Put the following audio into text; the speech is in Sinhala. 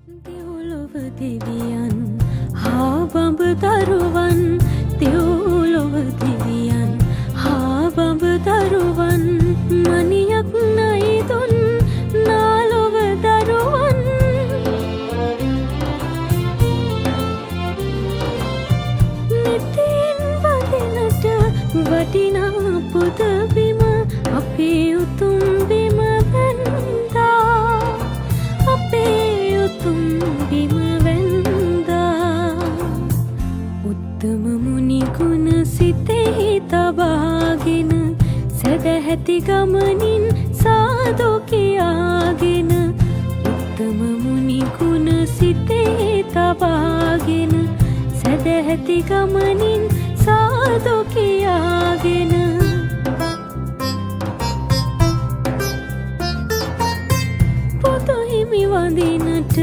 දෙව්ලොව දෙවියන් හා බඹ දරුවන් දෙව්ලොව දෙවියන් හා බඹ දරුවන් මනියක් නයිදුන් නාලොව දරුවන් නිතින් වදිනට වටිනා පුද බිම අපේ උතුම් බිම වැන්දා අපේ උතුම් බිම වැන්දා උත්තම මුනි ගුණ සිතෙහි තබාගෙන සැදැහැති ගමනින් සාදු කියාගෙන උත්තම මුනි ගුණ සිතෙහි තබාගෙන සැදැහැති ගමනින් සාදු කියාගෙන පුතු හිමි වඳිනට